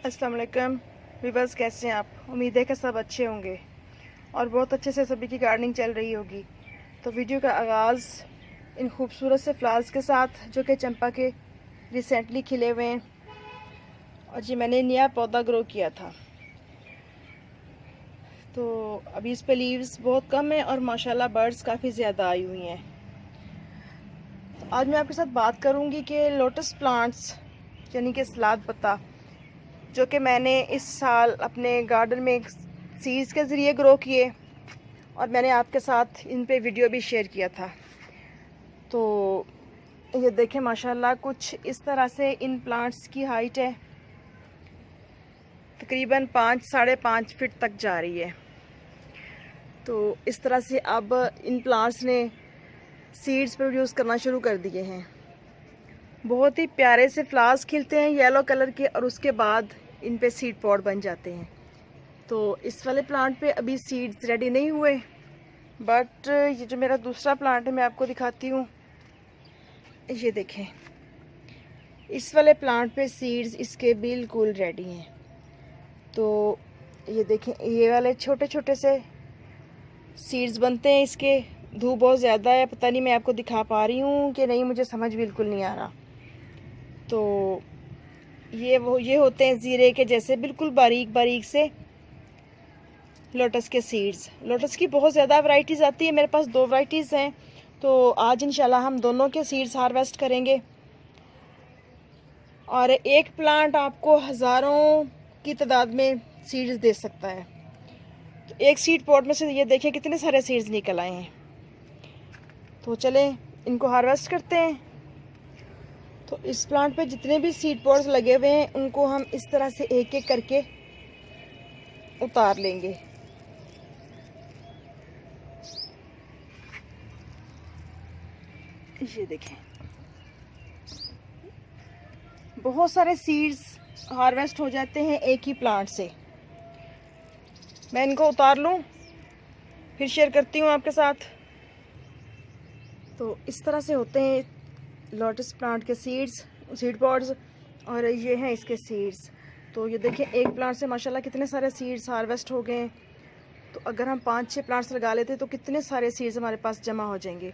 अस्सलाम वालेकुम व्यूअर्स, कैसे हैं आप? उम्मीद है कि सब अच्छे होंगे और बहुत अच्छे से सभी की गार्डनिंग चल रही होगी। तो वीडियो का आगाज़ इन खूबसूरत से फ्लावर्स के साथ जो कि चंपा के रिसेंटली खिले हुए हैं और ये मैंने नया पौधा ग्रो किया था। तो अभी इस पे लीव्स बहुत कम हैं और माशाल्लाह बर्ड्स काफ़ी ज़्यादा आई हुई हैं। तो आज मैं आपके साथ बात करूँगी कि लोटस प्लांट्स यानी कि सलाद पत्ता जो कि मैंने इस साल अपने गार्डन में सीड्स के ज़रिए ग्रो किए और मैंने आपके साथ इन पे वीडियो भी शेयर किया था। तो ये देखें माशाल्लाह कुछ इस तरह से इन प्लांट्स की हाइट है, तकरीबन 5-5.5 फीट तक जा रही है। तो इस तरह से अब इन प्लांट्स ने सीड्स प्रोड्यूस करना शुरू कर दिए हैं। बहुत ही प्यारे से फ्लावर्स खिलते हैं येलो कलर के और उसके बाद इन पे सीड पॉड बन जाते हैं। तो इस वाले प्लांट पे अभी सीड्स रेडी नहीं हुए, बट ये जो मेरा दूसरा प्लांट है मैं आपको दिखाती हूँ। ये देखें, इस वाले प्लांट पे सीड्स इसके बिल्कुल रेडी हैं। तो ये देखें, ये वाले छोटे छोटे से सीड्स बनते हैं इसके। धूप बहुत ज़्यादा है, पता नहीं मैं आपको दिखा पा रही हूँ कि नहीं, मुझे समझ बिल्कुल नहीं आ रहा। तो ये होते हैं ज़ीरे के जैसे बिल्कुल बारीक बारीक से लोटस के सीड्स। लोटस की बहुत ज़्यादा वैरायटीज़ आती है, मेरे पास 2 वैरायटीज़ हैं। तो आज इंशाल्लाह हम दोनों के सीड्स हार्वेस्ट करेंगे और एक प्लांट आपको हज़ारों की तादाद में सीड्स दे सकता है। तो एक सीड पॉट में से ये देखें कितने सारे सीड्स निकल आए हैं। तो चलें इनको हार्वेस्ट करते हैं। तो इस प्लांट पे जितने भी सीड पॉट्स लगे हुए हैं उनको हम इस तरह से एक एक करके उतार लेंगे। ये देखें, बहुत सारे सीड्स हार्वेस्ट हो जाते हैं एक ही प्लांट से। मैं इनको उतार लूं, फिर शेयर करती हूँ आपके साथ। तो इस तरह से होते हैं लोटस प्लांट के सीड पॉड्स और ये हैं इसके सीड्स। तो ये देखें, एक प्लांट से माशाल्लाह कितने सारे सीड्स हार्वेस्ट हो गए हैं। तो अगर हम 5-6 प्लांट्स लगा लेते तो कितने सारे सीड्स हमारे पास जमा हो जाएंगे।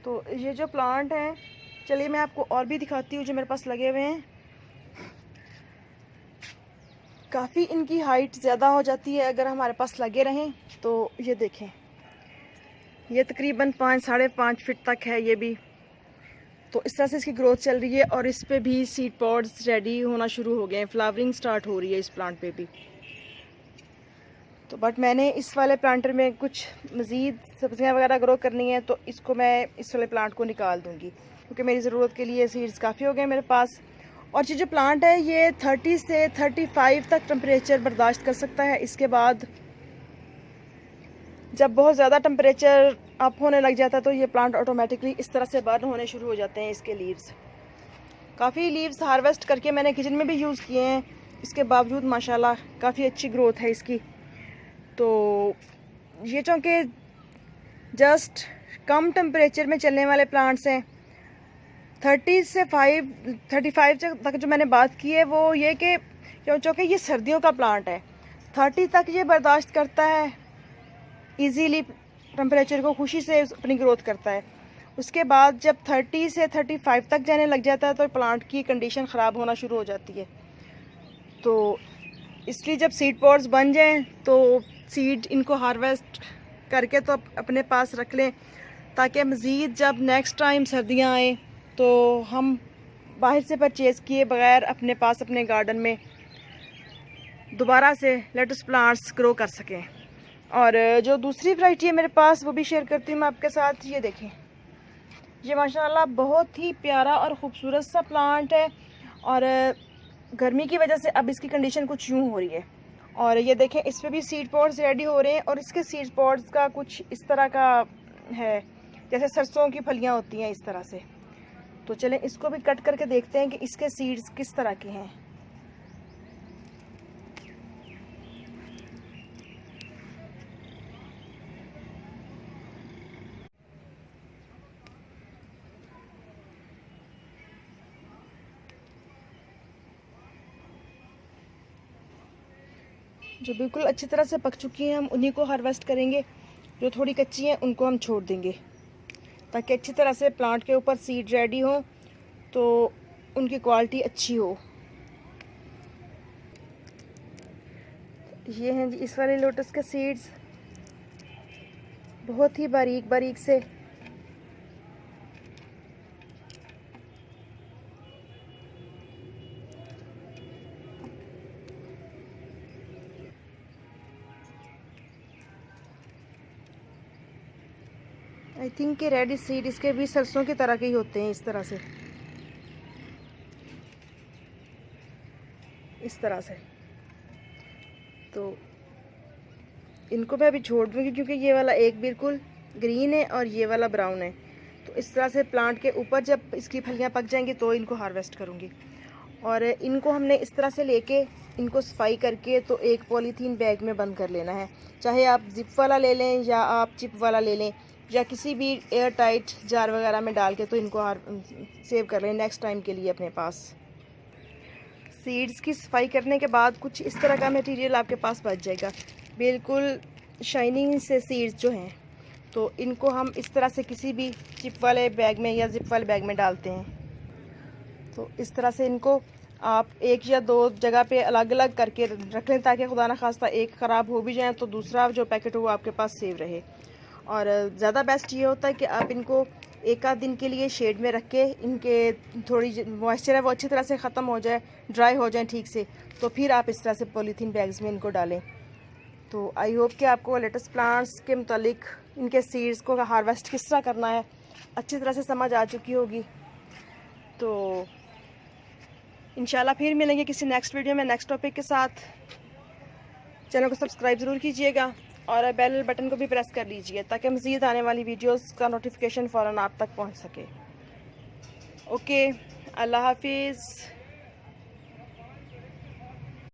तो ये जो प्लांट हैं, चलिए मैं आपको और भी दिखाती हूँ जो मेरे पास लगे हुए हैं। काफ़ी इनकी हाइट ज़्यादा हो जाती है अगर हमारे पास लगे रहें। तो ये देखें, ये तकरीबन 5-5.5 फीट तक है ये भी। तो इस तरह से इसकी ग्रोथ चल रही है और इस पे भी सीड पॉड्स रेडी होना शुरू हो गए हैं, फ्लावरिंग स्टार्ट हो रही है इस प्लांट पे भी। तो बट मैंने इस वाले प्लांटर में कुछ मज़ीद सब्जियां वगैरह ग्रो करनी है, तो इसको मैं इस वाले प्लांट को निकाल दूंगी क्योंकि मेरी ज़रूरत के लिए सीड्स काफ़ी हो गए मेरे पास। और ये जो प्लांट है ये 30 से 35 तक टेम्परेचर बर्दाश्त कर सकता है। इसके बाद जब बहुत ज़्यादा टेम्परेचर अप होने लग जाता है तो ये प्लांट ऑटोमेटिकली इस तरह से बर्न होने शुरू हो जाते हैं इसके लीव्स। काफ़ी लीव्स हार्वेस्ट करके मैंने किचन में भी यूज़ किए हैं, इसके बावजूद माशाल्लाह काफ़ी अच्छी ग्रोथ है इसकी। तो ये चूँकि जस्ट कम टेम्परेचर में चलने वाले प्लांट्स हैं, 35 तक जो मैंने बात की है वो ये कि चूँकि ये सर्दियों का प्लांट है, 30 तक ये बर्दाश्त करता है इजीली, टेम्परेचर को खुशी से अपनी ग्रोथ करता है। उसके बाद जब 30 से 35 तक जाने लग जाता है तो प्लांट की कंडीशन ख़राब होना शुरू हो जाती है। तो इसलिए जब सीड पॉड्स बन जाएं तो सीड इनको हार्वेस्ट करके तो अपने पास रख लें, ताकि मज़ीद जब नेक्स्ट टाइम सर्दियां आए तो हम बाहर से परचेज़ किए बगैर अपने पास अपने गार्डन में दोबारा से लेटस प्लांट्स ग्रो कर सकें। और जो दूसरी वैरायटी है मेरे पास वो भी शेयर करती हूँ मैं आपके साथ। ये देखें, ये माशाल्लाह बहुत ही प्यारा और ख़ूबसूरत सा प्लांट है और गर्मी की वजह से अब इसकी कंडीशन कुछ यूँ हो रही है। और ये देखें, इस पे भी सीड पॉड्स रेडी हो रहे हैं और इसके सीड पॉड्स का कुछ इस तरह का है जैसे सरसों की फलियाँ होती हैं इस तरह से। तो चलें इसको भी कट करके देखते हैं कि इसके सीड्स किस तरह के हैं। जो बिल्कुल अच्छी तरह से पक चुकी हैं हम उन्हीं को हार्वेस्ट करेंगे, जो थोड़ी कच्ची हैं उनको हम छोड़ देंगे ताकि अच्छी तरह से प्लांट के ऊपर सीड रेडी हो तो उनकी क्वालिटी अच्छी हो। ये हैं जी इस वाले लोटस के सीड्स, बहुत ही बारीक बारीक से। आई थिंक कि रेड सीड इसके भी सरसों की तरह के ही होते हैं, इस तरह से, इस तरह से। तो इनको मैं अभी छोड़ दूँगी क्योंकि ये वाला एक बिल्कुल ग्रीन है और ये वाला ब्राउन है। तो इस तरह से प्लांट के ऊपर जब इसकी फलियाँ पक जाएंगी तो इनको हार्वेस्ट करूँगी। और इनको हमने इस तरह से लेके इनको सफाई करके तो एक पॉलीथीन बैग में बंद कर लेना है। चाहे आप जिप वाला ले लें या आप चिप वाला ले लें या किसी भी एयर टाइट जार वगैरह में डाल के तो इनको सेव कर लें नेक्स्ट टाइम के लिए अपने पास। सीड्स की सफाई करने के बाद कुछ इस तरह का मटेरियल आपके पास बच जाएगा, बिल्कुल शाइनिंग से सीड्स जो हैं। तो इनको हम इस तरह से किसी भी चिप वाले बैग में या जिप वाले बैग में डालते हैं। तो इस तरह से इनको आप एक या दो जगह पे अलग अलग करके रख लें ताकि खुदा न खास्ता एक ख़राब हो भी जाए तो दूसरा जो पैकेट हो वो आपके पास सेव रहे। और ज़्यादा बेस्ट ये होता है कि आप इनको एक आध दिन के लिए शेड में रख के इनके थोड़ी मॉइस्चर है वो अच्छी तरह से ख़त्म हो जाए, ड्राई हो जाए ठीक से, तो फिर आप इस तरह से पॉलीथीन बैग्स में इनको डालें। तो आई होप कि आपको लेटेस प्लांट्स के मुतालिक इनके सीड्स को हार्वेस्ट किस तरह करना है अच्छी तरह से समझ आ चुकी होगी। तो इंशाल्लाह फिर मिलेंगे किसी नेक्स्ट वीडियो में नेक्स्ट टॉपिक के साथ। चैनल को सब्सक्राइब ज़रूर कीजिएगा और बेल बटन को भी प्रेस कर लीजिए ताकि मज़ीद आने वाली वीडियोस का नोटिफिकेशन फ़ौरन आप तक पहुंच सके। ओके, अल्लाह हाफिज़।